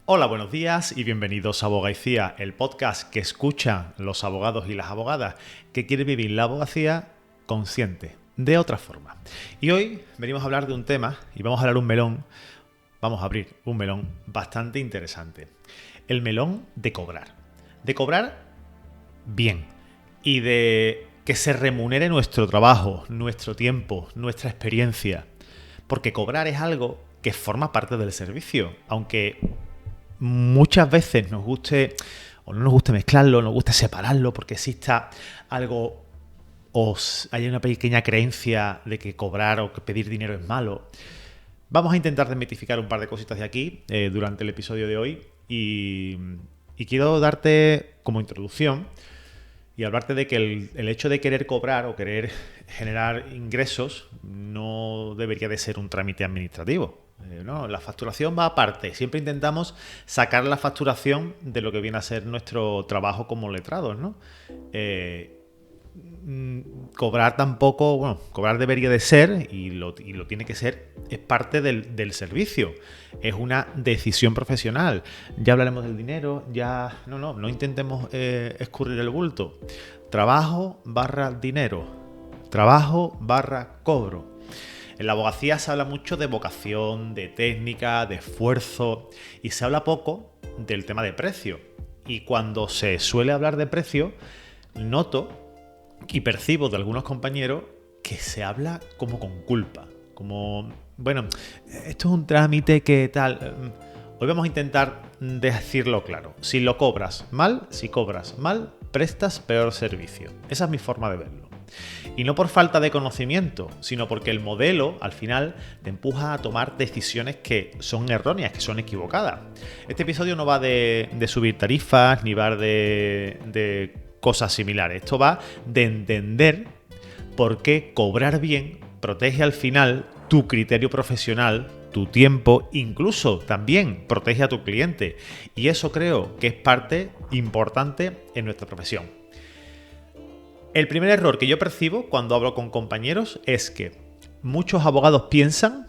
Hola, buenos días y bienvenidos a Abogaicía, el podcast que escuchan los abogados y las abogadas que quieren vivir la abogacía consciente, de otra forma. Y hoy venimos a hablar de un tema y vamos a abrir un melón bastante interesante. El melón de cobrar. De cobrar bien y de que se remunere nuestro trabajo, nuestro tiempo, nuestra experiencia. Porque cobrar es algo que forma parte del servicio, aunque muchas veces nos guste o no nos guste mezclarlo, nos guste separarlo porque exista algo o hay una pequeña creencia de que cobrar o que pedir dinero es malo. Vamos a intentar desmitificar un par de cositas de aquí durante el episodio de hoy y quiero darte como introducción y hablarte de que el hecho de querer cobrar o querer generar ingresos no debería de ser un trámite administrativo. No, la facturación va aparte. Siempre intentamos sacar la facturación de lo que viene a ser nuestro trabajo como letrados, ¿no? Cobrar tampoco, bueno, cobrar debería de ser, y lo tiene que ser, es parte del servicio. Es una decisión profesional. Ya hablaremos del dinero, no intentemos escurrir el bulto. Trabajo barra dinero. Trabajo barra cobro. En la abogacía se habla mucho de vocación, de técnica, de esfuerzo y se habla poco del tema de precio. Y cuando se suele hablar de precio, noto y percibo de algunos compañeros que se habla como con culpa. Como, bueno, esto es un trámite que tal. Hoy vamos a intentar decirlo claro. Si cobras mal, prestas peor servicio. Esa es mi forma de verlo. Y no por falta de conocimiento, sino porque el modelo, al final, te empuja a tomar decisiones que son erróneas, que son equivocadas. Este episodio no va de subir tarifas, ni va de cosas similares. Esto va de entender por qué cobrar bien protege al final tu criterio profesional, tu tiempo, incluso también protege a tu cliente. Y eso creo que es parte importante en nuestra profesión. El primer error que yo percibo cuando hablo con compañeros es que muchos abogados piensan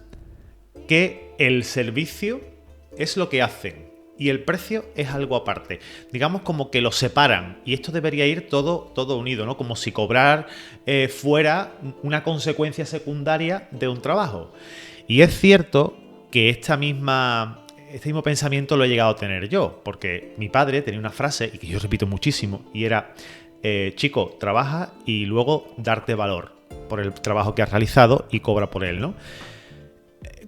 que el servicio es lo que hacen y el precio es algo aparte. Digamos como que lo separan y esto debería ir todo unido, ¿no? Como si cobrar fuera una consecuencia secundaria de un trabajo. Y es cierto que este mismo pensamiento lo he llegado a tener yo, porque mi padre tenía una frase y que yo repito muchísimo y era: chico, trabaja y luego darte valor por el trabajo que has realizado y cobra por él, ¿no?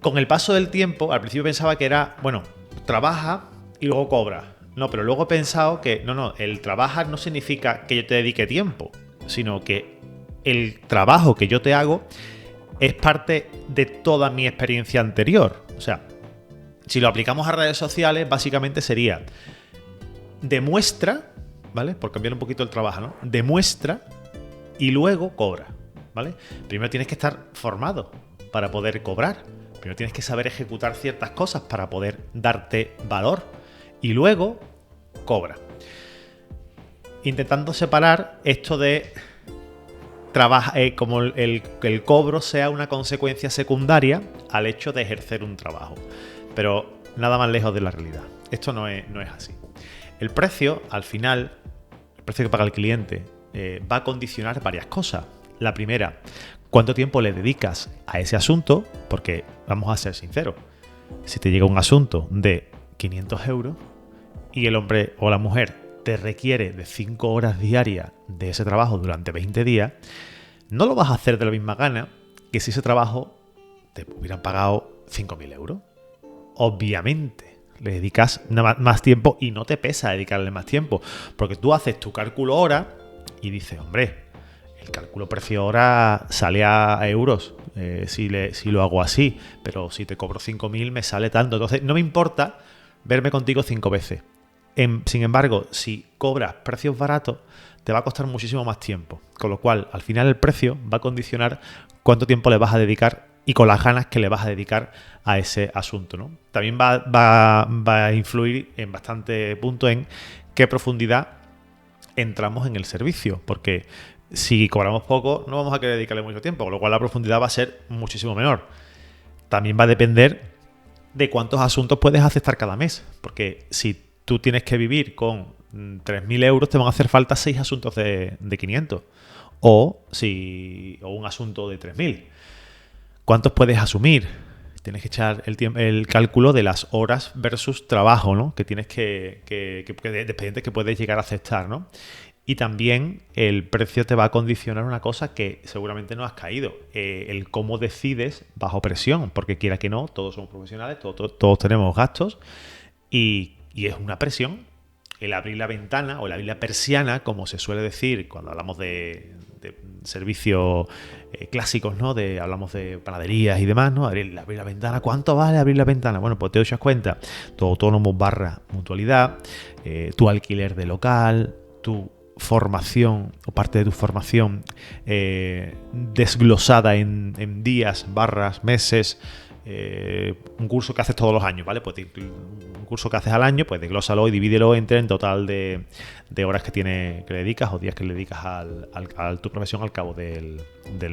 Con el paso del tiempo, al principio pensaba que era, bueno, trabaja y luego cobra. No, pero luego he pensado que no, el trabajar no significa que yo te dedique tiempo, sino que el trabajo que yo te hago es parte de toda mi experiencia anterior. O sea, si lo aplicamos a redes sociales, básicamente sería: demuestra, ¿vale? Por cambiar un poquito el trabajo, ¿no? Demuestra y luego cobra, ¿vale? Primero tienes que estar formado para poder cobrar. Primero tienes que saber ejecutar ciertas cosas para poder darte valor. Y luego cobra. Intentando separar esto de como el cobro sea una consecuencia secundaria al hecho de ejercer un trabajo. Pero nada más lejos de la realidad. Esto no es así. El precio, al final, el precio que paga el cliente, va a condicionar varias cosas. La primera, cuánto tiempo le dedicas a ese asunto, porque vamos a ser sinceros, si te llega un asunto de 500 euros y el hombre o la mujer te requiere de 5 horas diarias de ese trabajo durante 20 días, no lo vas a hacer de la misma gana que si ese trabajo te hubieran pagado 5.000 euros. Obviamente le dedicas más tiempo y no te pesa dedicarle más tiempo, porque tú haces tu cálculo hora y dices, hombre, el cálculo precio hora sale a euros si lo hago así, pero si te cobro 5.000 me sale tanto. Entonces no me importa verme contigo 5 veces. Sin embargo, si cobras precios baratos, te va a costar muchísimo más tiempo. Con lo cual, al final el precio va a condicionar cuánto tiempo le vas a dedicar y con las ganas que le vas a dedicar a ese asunto, ¿no? También va a influir en bastante punto en qué profundidad entramos en el servicio, porque si cobramos poco no vamos a querer dedicarle mucho tiempo, con lo cual la profundidad va a ser muchísimo menor. También va a depender de cuántos asuntos puedes aceptar cada mes. Porque si tú tienes que vivir con 3.000 euros, te van a hacer falta 6 asuntos de 500. O un asunto de 3.000. ¿Cuántos puedes asumir? Tienes que echar el cálculo de las horas versus trabajo, ¿no? Que tienes de expedientes que puedes llegar a aceptar, ¿no? Y también el precio te va a condicionar una cosa que seguramente no has caído. El cómo decides bajo presión. Porque quiera que no, todos somos profesionales, todos tenemos gastos. Y es una presión. El abrir la ventana o el abrir la persiana, como se suele decir cuando hablamos de servicios clásicos, ¿no? Hablamos de panaderías y demás, ¿no? Abrir la ventana. ¿Cuánto vale abrir la ventana? Bueno, pues te das cuenta. Tu autónomo / mutualidad, tu alquiler de local, tu formación o parte de tu formación desglosada en días, meses, un curso que haces todos los años, ¿vale? Pues un curso que haces al año, pues desglósalo y divídelo entre en total de horas que le dedicas o días que le dedicas a tu profesión al cabo del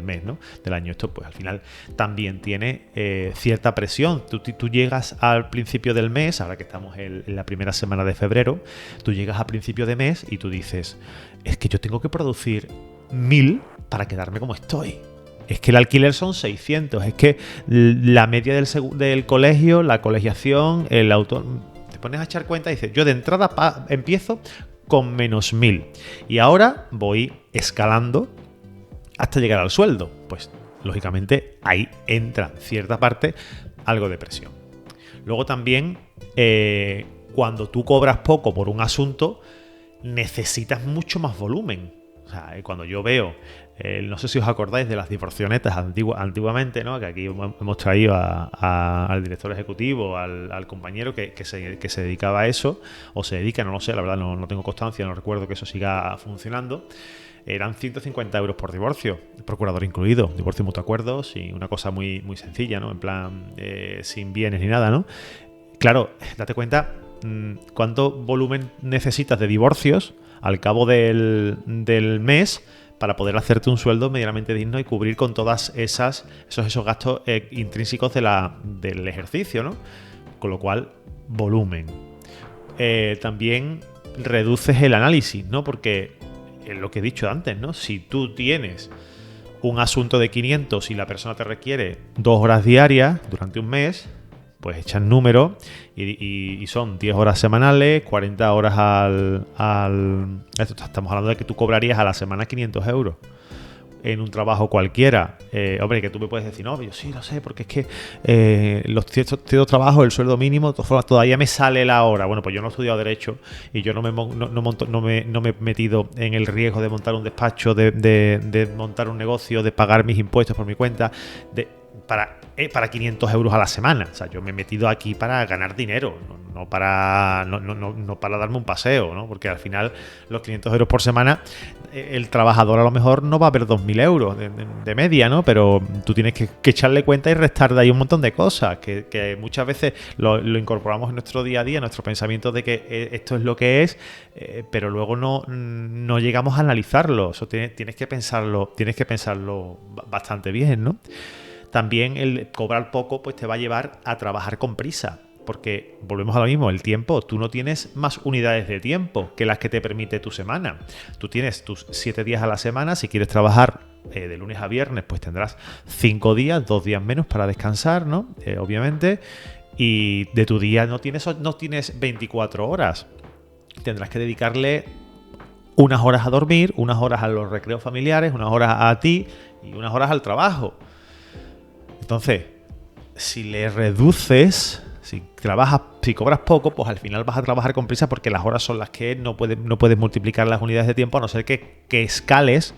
mes, ¿no? Del año. Esto, pues al final también tiene cierta presión. Tú llegas al principio del mes, ahora que estamos en la primera semana de febrero, tú llegas a principio de mes y tú dices, es que yo tengo que producir 1.000 para quedarme como estoy. Es que el alquiler son 600, es que la media del colegio, la colegiación, el auto... Te pones a echar cuenta y dices, yo de entrada empiezo con menos 1.000 y ahora voy escalando hasta llegar al sueldo. Pues, lógicamente, ahí entra cierta parte algo de presión. Luego también, cuando tú cobras poco por un asunto, necesitas mucho más volumen. O sea, cuando yo veo... no sé si os acordáis de las divorcionetas antiguamente, ¿no? Que aquí hemos traído al director ejecutivo, al compañero que se dedicaba a eso, o se dedica, no lo sé, la verdad no tengo constancia, no recuerdo que eso siga funcionando. Eran 150 euros por divorcio, procurador incluido, divorcio mutuo acuerdos y una cosa muy, muy sencilla, ¿no? En plan, sin bienes ni nada, ¿no? Claro, date cuenta cuánto volumen necesitas de divorcios al cabo del mes para poder hacerte un sueldo medianamente digno y cubrir con todas esos gastos intrínsecos del ejercicio, ¿no? Con lo cual, volumen. También reduces el análisis, ¿no? Porque es lo que he dicho antes, ¿no? Si tú tienes un asunto de 500 y la persona te requiere 2 horas diarias durante un mes, pues echan número y son 10 horas semanales, 40 horas estamos hablando de que tú cobrarías a la semana 500 euros en un trabajo cualquiera. Hombre, que tú me puedes decir, no, yo sí, lo sé, porque es que los ciertos trabajos, el sueldo mínimo, todavía me sale la hora. Bueno, pues yo no he estudiado Derecho y yo no me he metido en el riesgo de montar un despacho, de montar un negocio, de pagar mis impuestos por mi cuenta, para 500 euros a la semana. O sea, yo me he metido aquí para ganar dinero, no para darme un paseo, ¿no? Porque al final los 500 euros por semana, el trabajador a lo mejor no va a ver 2.000 euros de media, ¿no? Pero tú tienes que echarle cuenta y restar de ahí un montón de cosas que muchas veces lo incorporamos en nuestro día a día, en nuestro pensamiento de que esto es lo que es, pero luego no llegamos a analizarlo. Eso tienes que pensarlo bastante bien, ¿no? También el cobrar poco pues te va a llevar a trabajar con prisa, porque volvemos a lo mismo, el tiempo, tú no tienes más unidades de tiempo que las que te permite tu semana. Tú tienes tus 7 días a la semana, si quieres trabajar de lunes a viernes, pues tendrás 5 días, 2 días menos para descansar, ¿no? Obviamente, y de tu día no tienes 24 horas. Tendrás que dedicarle unas horas a dormir, unas horas a los recreos familiares, unas horas a ti y unas horas al trabajo. Entonces, si le reduces, si cobras poco, pues al final vas a trabajar con prisa porque las horas son las que no puedes multiplicar las unidades de tiempo a no ser que escales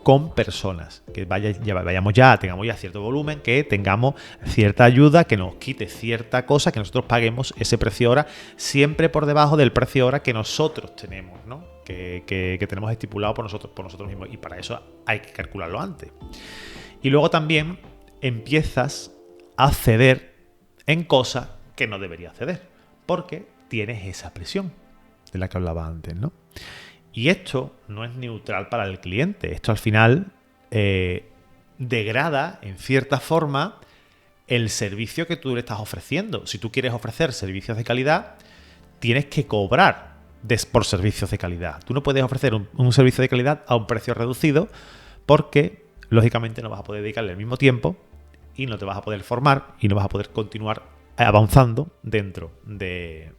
con personas, que tengamos ya cierto volumen, que tengamos cierta ayuda, que nos quite cierta cosa, que nosotros paguemos ese precio hora siempre por debajo del precio hora que nosotros tenemos, ¿no? Que tenemos estipulado por nosotros mismos, y para eso hay que calcularlo antes. Y luego también empiezas a ceder en cosas que no deberías ceder, porque tienes esa presión de la que hablaba antes, ¿no? Y esto no es neutral para el cliente. Esto al final degrada, en cierta forma, el servicio que tú le estás ofreciendo. Si tú quieres ofrecer servicios de calidad, tienes que cobrar por servicios de calidad. Tú no puedes ofrecer un servicio de calidad a un precio reducido porque, lógicamente, no vas a poder dedicarle el mismo tiempo y no te vas a poder formar y no vas a poder continuar avanzando dentro de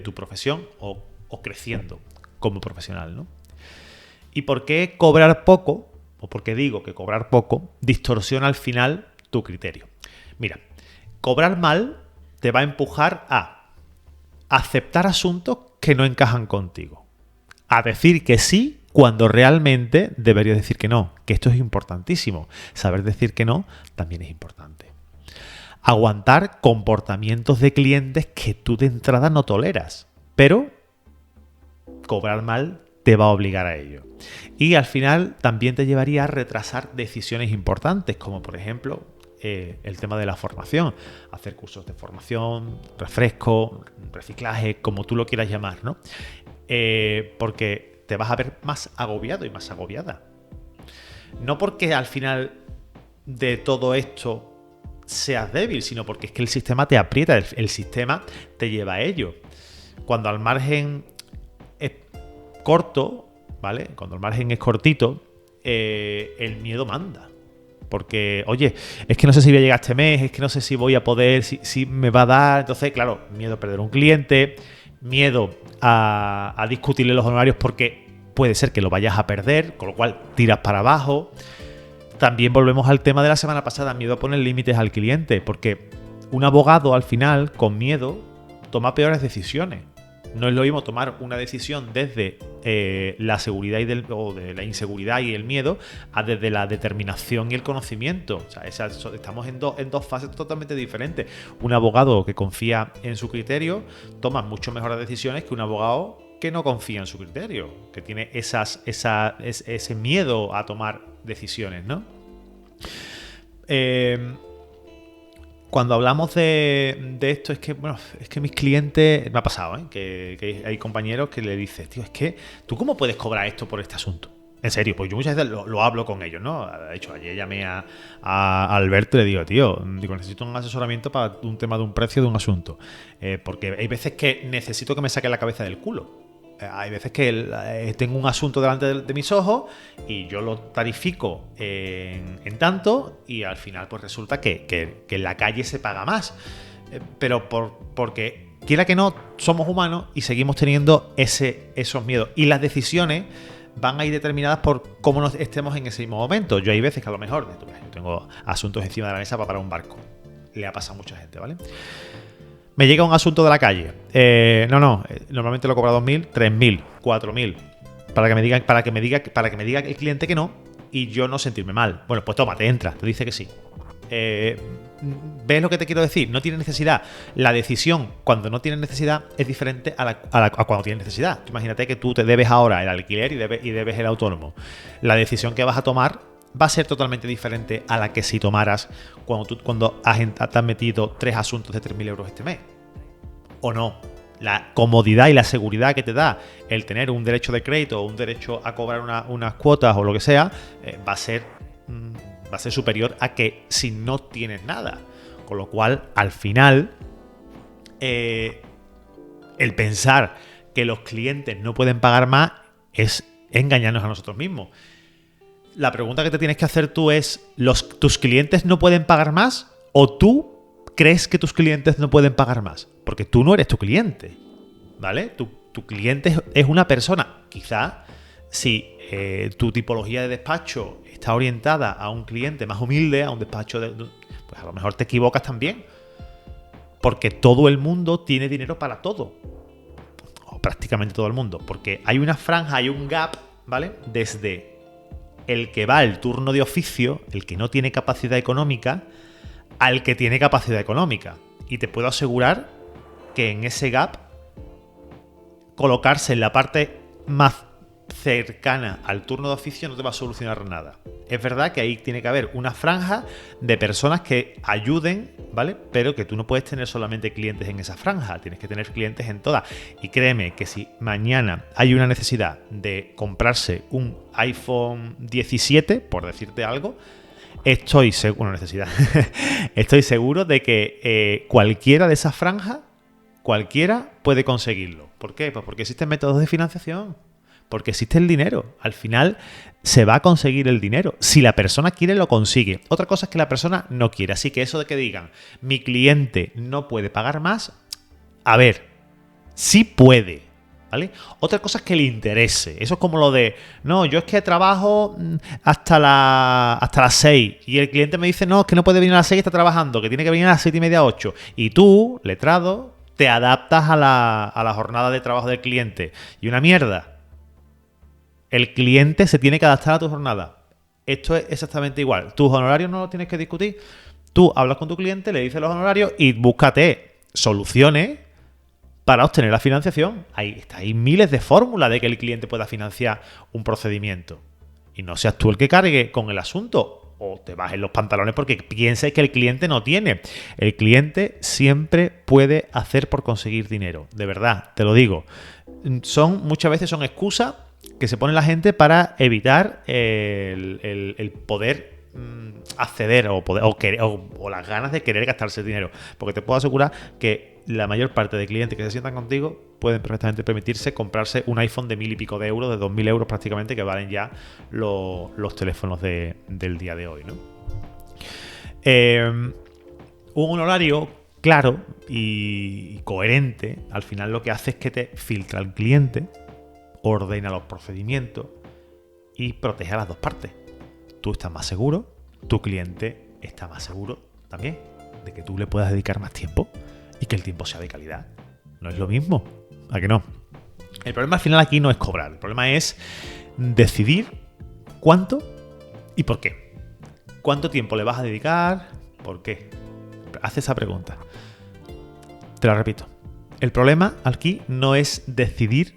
tu profesión o creciendo como profesional, ¿no? ¿Y por qué cobrar poco, o por qué digo que cobrar poco, distorsiona al final tu criterio? Mira, cobrar mal te va a empujar a aceptar asuntos que no encajan contigo, a decir que sí cuando realmente deberías decir que no, que esto es importantísimo. Saber decir que no también es importante. Aguantar comportamientos de clientes que tú de entrada no toleras, pero cobrar mal te va a obligar a ello. Y al final también te llevaría a retrasar decisiones importantes, como por ejemplo el tema de la formación, hacer cursos de formación, refresco, reciclaje, como tú lo quieras llamar, ¿no? Porque te vas a ver más agobiado y más agobiada. No porque al final de todo esto seas débil, sino porque es que el sistema te aprieta, el sistema te lleva a ello. Cuando al margen es corto, ¿vale? Cuando el margen es cortito, el miedo manda. Porque, oye, es que no sé si voy a llegar este mes, es que no sé si voy a poder, si me va a dar. Entonces, claro, miedo a perder un cliente, miedo a discutirle los honorarios porque puede ser que lo vayas a perder, con lo cual tiras para abajo. También volvemos al tema de la semana pasada, miedo a poner límites al cliente, porque un abogado al final, con miedo, toma peores decisiones. No es lo mismo tomar una decisión desde la seguridad o de la inseguridad y el miedo a desde la determinación y el conocimiento. O sea, estamos en dos fases totalmente diferentes. Un abogado que confía en su criterio toma mucho mejores decisiones que un abogado que no confía en su criterio, que tiene ese miedo a tomar decisiones, ¿no? Cuando hablamos de esto, es que mis clientes, me ha pasado, que hay compañeros que le dices, tío, es que tú cómo puedes cobrar esto por este asunto. En serio, pues yo muchas veces lo hablo con ellos, ¿no? De hecho, ayer llamé a Alberto y le digo, necesito un asesoramiento para un tema de un precio de un asunto. Porque hay veces que necesito que me saque la cabeza del culo. Hay veces que tengo un asunto delante de mis ojos y yo lo tarifico en tanto y al final pues resulta que en la calle se paga más. Pero porque, quiera que no, somos humanos y seguimos teniendo esos miedos. Y las decisiones van a ir determinadas por cómo nos estemos en ese mismo momento. Yo hay veces que a lo mejor yo tengo asuntos encima de la mesa para parar un barco. Le ha pasado a mucha gente, ¿vale? Me llega un asunto de la calle. Normalmente lo cobra 2.000, 3.000, 4.000. Para que me diga el cliente que no y yo no sentirme mal. Bueno, pues toma, te entra, te dice que sí. ¿Ves lo que te quiero decir? No tiene necesidad. La decisión cuando no tiene necesidad es diferente a cuando tiene necesidad. Imagínate que tú te debes ahora el alquiler y debes el autónomo. La decisión que vas a tomar va a ser totalmente diferente a la que si tomaras cuando te has metido 3 asuntos de 3.000 euros este mes. ¿O no? La comodidad y la seguridad que te da el tener un derecho de crédito o un derecho a cobrar unas cuotas o lo que sea, va a ser superior a que si no tienes nada. Con lo cual, al final, el pensar que los clientes no pueden pagar más es engañarnos a nosotros mismos. La pregunta que te tienes que hacer tú es, ¿tus clientes no pueden pagar más? ¿O tú crees que tus clientes no pueden pagar más? Porque tú no eres tu cliente, ¿vale? Tu cliente es una persona. Quizá si tu tipología de despacho está orientada a un cliente más humilde, a un despacho pues a lo mejor te equivocas también. Porque todo el mundo tiene dinero para todo. O prácticamente todo el mundo. Porque hay una franja, hay un gap, ¿vale? Desde el que va el turno de oficio, el que no tiene capacidad económica, al que tiene capacidad económica. Y te puedo asegurar que en ese gap, colocarse en la parte más cercana al turno de oficio no te va a solucionar nada. Es verdad que ahí tiene que haber una franja de personas que ayuden, ¿vale? Pero que tú no puedes tener solamente clientes en esa franja, tienes que tener clientes en todas. Y créeme que si mañana hay una necesidad de comprarse un iPhone 17, por decirte algo, Estoy seguro, necesidad. Estoy seguro de que cualquiera de esas franjas, cualquiera puede conseguirlo. ¿Por qué? Pues porque existen métodos de financiación. Porque existe el dinero. Al final se va a conseguir el dinero. Si la persona quiere, lo consigue. Otra cosa es que la persona no quiere. Así que eso de que digan, mi cliente no puede pagar más, a ver, sí puede, ¿vale? Otra cosa es que le interese. Eso es como lo de, no, yo es que trabajo hasta las 6 y el cliente me dice, no, es que no puede venir a las 6 y está trabajando, que tiene que venir a las 7:30, 8. Y tú, letrado, te adaptas a la jornada de trabajo del cliente. Y una mierda. El cliente se tiene que adaptar a tu jornada. Esto es exactamente igual. Tus honorarios no los tienes que discutir. Tú hablas con tu cliente, le dices los honorarios y búscate soluciones para obtener la financiación. Hay miles de fórmulas de que el cliente pueda financiar un procedimiento. Y no seas tú el que cargue con el asunto o te bajes los pantalones porque pienses que el cliente no tiene. El cliente siempre puede hacer por conseguir dinero. De verdad, te lo digo. Muchas veces son excusas que se pone la gente para evitar el poder acceder o las ganas de querer gastarse el dinero. Porque te puedo asegurar que la mayor parte de clientes que se sientan contigo pueden perfectamente permitirse comprarse un iPhone de 1.000 y pico de euros, de 2.000 euros prácticamente, que valen ya los teléfonos del día de hoy, ¿no? Un honorario claro y coherente, al final lo que hace es que te filtra al cliente, ordena los procedimientos y protege a las dos partes. Tú estás más seguro, tu cliente está más seguro también de que tú le puedas dedicar más tiempo y que el tiempo sea de calidad. No es lo mismo, ¿a que no? El problema al final aquí no es cobrar, el problema es decidir cuánto y por qué. ¿Cuánto tiempo le vas a dedicar? ¿Por qué? Haz esa pregunta. Te la repito. El problema aquí no es decidir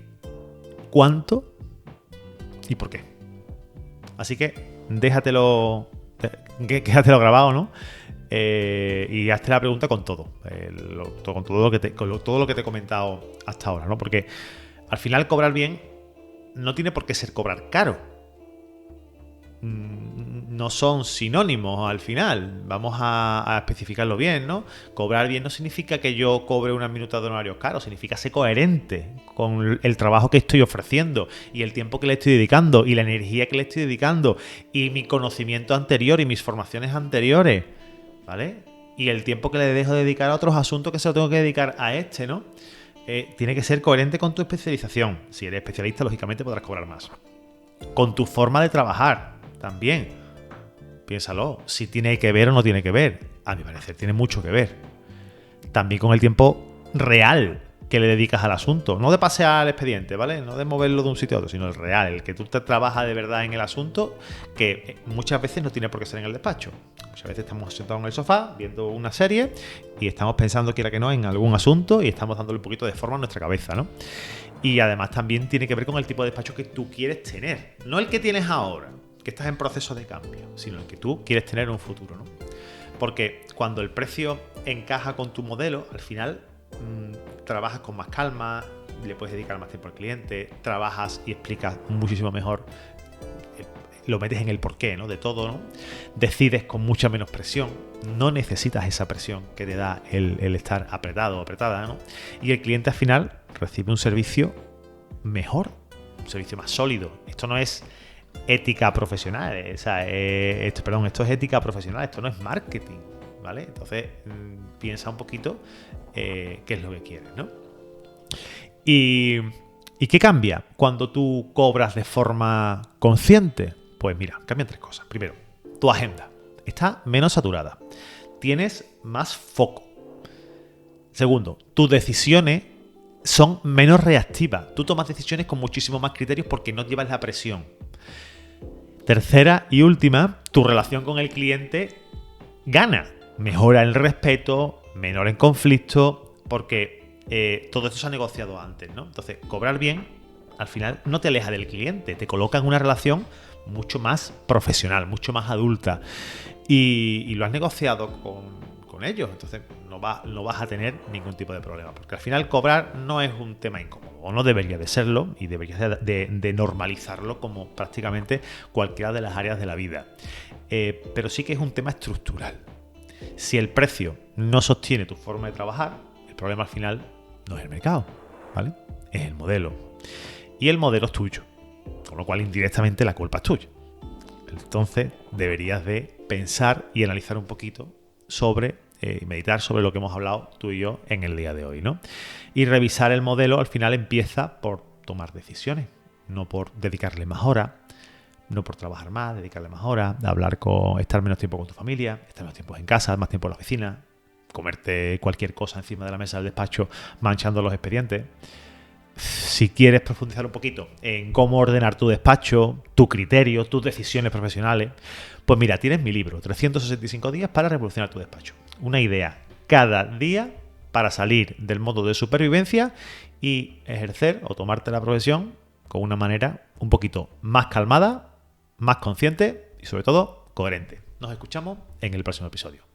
cuánto y por qué. Así que déjatelo grabado, ¿no? Y hazte la pregunta con todo. Con todo lo que te he comentado hasta ahora, ¿no? Porque al final cobrar bien no tiene por qué ser cobrar caro. No son sinónimos al final. Vamos a especificarlo bien, ¿no? Cobrar bien no significa que yo cobre unas minutas de honorarios caros, significa ser coherente con el trabajo que estoy ofreciendo y el tiempo que le estoy dedicando y la energía que le estoy dedicando y mi conocimiento anterior y mis formaciones anteriores, ¿vale? Y el tiempo que le dejo de dedicar a otros asuntos que se lo tengo que dedicar a este, ¿no? Tiene que ser coherente con tu especialización. Si eres especialista, lógicamente podrás cobrar más. Con tu forma de trabajar también. Piénsalo, si tiene que ver o no tiene que ver. A mi parecer tiene mucho que ver. También con el tiempo real que le dedicas al asunto. No de pasear el expediente, ¿vale? No de moverlo de un sitio a otro, sino el real, el que tú te trabajas de verdad en el asunto, que muchas veces no tiene por qué ser en el despacho. Muchas veces estamos sentados en el sofá viendo una serie y estamos pensando, quiera que no, en algún asunto y estamos dándole un poquito de forma a nuestra cabeza, ¿no? Y además también tiene que ver con el tipo de despacho que tú quieres tener. No el que tienes ahora, que estás en proceso de cambio, sino el que tú quieres tener en un futuro, ¿no? Porque cuando el precio encaja con tu modelo, al final trabajas con más calma, le puedes dedicar más tiempo al cliente, trabajas y explicas muchísimo mejor, lo metes en el porqué, ¿no? De todo, ¿no? Decides con mucha menos presión, no necesitas esa presión que te da el estar apretado o apretada, ¿no? Y el cliente al final recibe un servicio mejor, un servicio más sólido. Esto no es ética profesional, esto es ética profesional, esto no es marketing, ¿vale? Entonces piensa un poquito qué es lo que quieres, ¿no? ¿Y qué cambia cuando tú cobras de forma consciente? Pues mira, cambian tres cosas. Primero, tu agenda está menos saturada, tienes más foco. Segundo, tus decisiones son menos reactivas, tú tomas decisiones con muchísimo más criterios porque no llevas la presión. Tercera y última, tu relación con el cliente gana. Mejora el respeto, menor en conflicto, porque todo esto se ha negociado antes, ¿no? Entonces, cobrar bien, al final, no te aleja del cliente, te coloca en una relación mucho más profesional, mucho más adulta. Y lo has negociado con ellos, entonces no vas a tener ningún tipo de problema. Porque al final cobrar no es un tema incómodo, o no debería de serlo, y deberías de normalizarlo como prácticamente cualquiera de las áreas de la vida. pero sí que es un tema estructural. Si el precio no sostiene tu forma de trabajar, el problema al final no es el mercado, ¿vale? Es el modelo. Y el modelo es tuyo, con lo cual indirectamente la culpa es tuya. Entonces deberías de pensar y analizar un poquito sobre, meditar sobre lo que hemos hablado tú y yo en el día de hoy, ¿no? Y revisar el modelo al final empieza por tomar decisiones, no por dedicarle más horas, no por trabajar más, dedicarle más horas, estar menos tiempo con tu familia, estar menos tiempo en casa, más tiempo en la oficina, comerte cualquier cosa encima de la mesa del despacho manchando los expedientes. Si quieres profundizar un poquito en cómo ordenar tu despacho, tu criterio, tus decisiones profesionales, pues mira, tienes mi libro, 365 días para revolucionar tu despacho. Una idea cada día para salir del modo de supervivencia y ejercer o tomarte la profesión con una manera un poquito más calmada, más consciente y sobre todo coherente. Nos escuchamos en el próximo episodio.